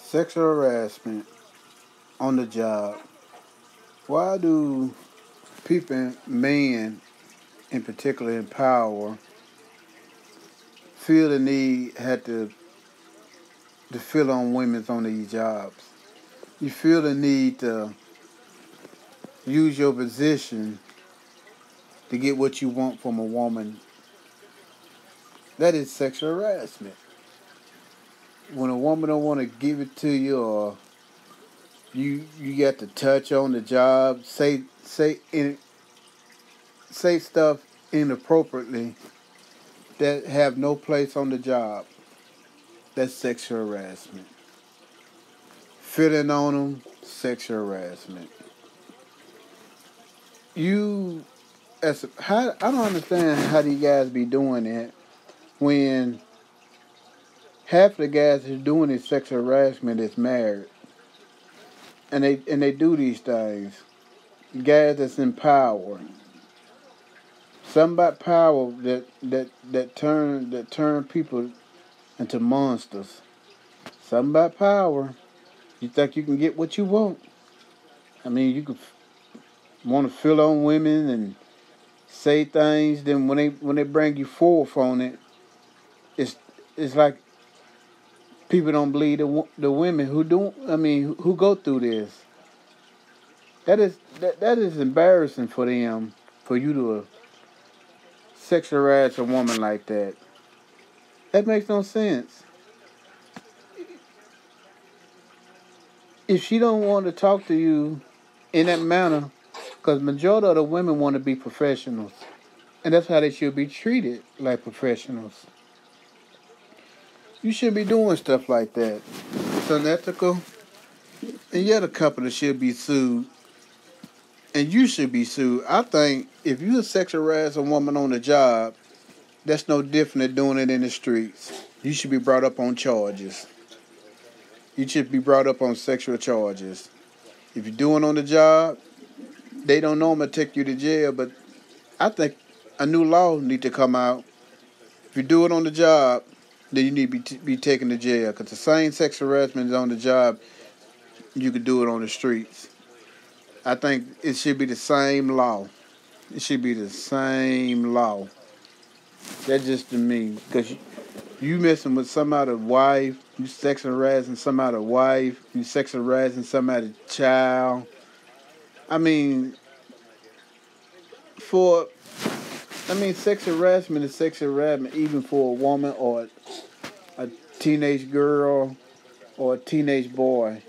Sexual harassment on the job. Why do people, men in particular in power, feel the need had to feel on women's on these jobs? You feel the need to use your position to get what you want from a woman. That is sexual harassment. When a woman don't want to give it to you, or you got to touch on the job, say stuff inappropriately that have no place on the job. That's sexual harassment. Filling on them, sexual harassment. You, I don't understand how these guys be doing that when half the guys who's doing this sexual harassment is married, and they do these things. Guys that's in power. Something about power that turn people into monsters. Something about power. You think you can get what you want. I mean, you could want to fill on women and say things. Then when they bring you forth on it, it's like people don't believe the women who do. I mean, who go through this. That is embarrassing for them, for you to sexual harass a woman like that. That makes no sense. If she don't want to talk to you in that manner, because majority of the women want to be professionals, and that's how they should be treated, like professionals. You shouldn't be doing stuff like that. It's unethical, and yet a company should be sued, and you should be sued. I think if you sexual harass a woman on the job, that's no different than doing it in the streets. You should be brought up on charges. You should be brought up on sexual charges. If you're doing on the job, they don't normally take you to jail, but I think a new law need to come out. If you do it on the job, then you need to be taken to jail, because the same sexual harassment is on the job, you could do it on the streets. I think it should be the same law. It should be the same law. That's just to me, because you messing with somebody's wife, you sexual harassing somebody's wife, you sexual harassing somebody's child. I mean, sexual harassment is sexual harassment, even for a woman or a teenage girl or a teenage boy.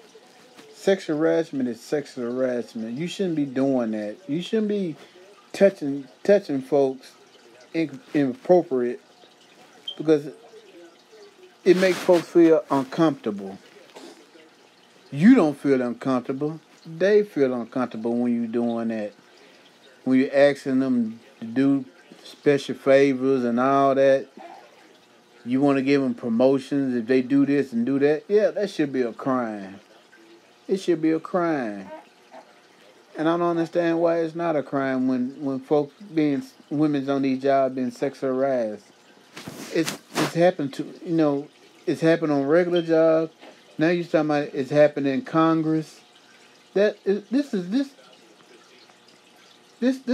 Sexual harassment is sexual harassment. You shouldn't be doing that. You shouldn't be touching folks inappropriate, because it makes folks feel uncomfortable. You don't feel uncomfortable. They feel uncomfortable when you're doing that. When you're asking them to do special favors and all that. You want to give them promotions if they do this and do that. Yeah, that should be a crime. It should be a crime. And I don't understand why it's not a crime when folks women's on these jobs being sexual harassed. It's happened it's happened on regular jobs. Now you're talking about it's happening in Congress. This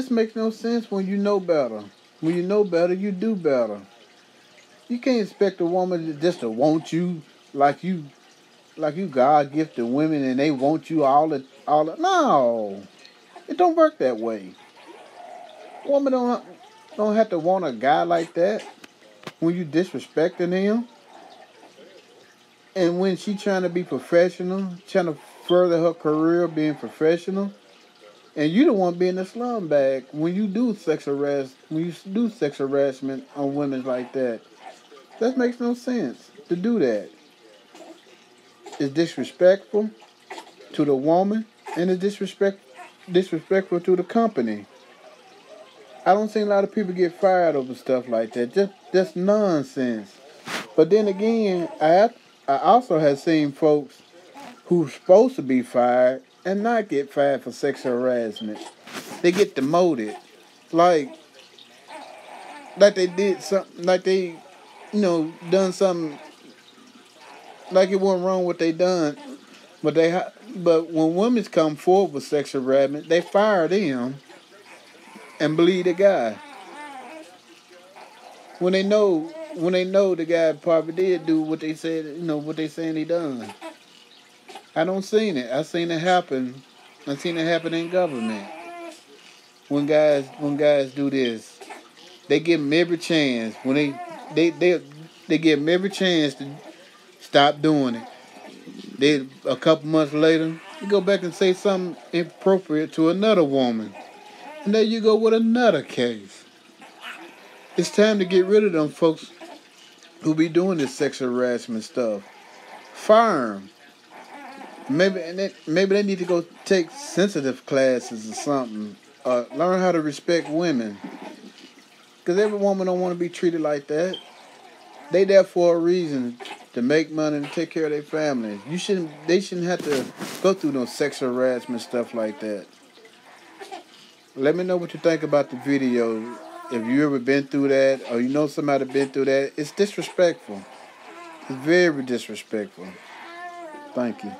makes no sense when you know better. When you know better, you do better. You can't expect a woman just to want you like you God gifted women and they want you all the. No, it don't work that way. A woman don't have to want a guy like that when you disrespecting him, and when she trying to be professional, trying to further her career being professional, and you don't want to be in the slum bag when you do sex harassment on women like that. That makes no sense to do that. It's disrespectful to the woman, and it's disrespectful to the company. I don't see a lot of people get fired over stuff like that. Just nonsense. But then again, I also have seen folks who's supposed to be fired and not get fired for sexual harassment. They get demoted, like they did something, like they done something like it wasn't wrong what they done, but when women come forward with sexual harassment, they fire them and believe the guy when they know the guy probably did do what they said, what they saying he done. I don't seen it. I seen it happen. I seen it happen in government. When guys do this, they give them every chance. When they give them every chance to stop doing it. They a couple months later, you go back and say something inappropriate to another woman, and there you go with another case. It's time to get rid of them folks who be doing this sexual harassment stuff. Fire 'em. Maybe they need to go take sensitive classes or something. Learn how to respect women. Because every woman don't want to be treated like that. They there for a reason, to make money and take care of their families. They shouldn't have to go through no sexual harassment stuff like that. Let me know what you think about the video. If you ever been through that, or you know somebody been through that, it's disrespectful. It's very disrespectful. Thank you.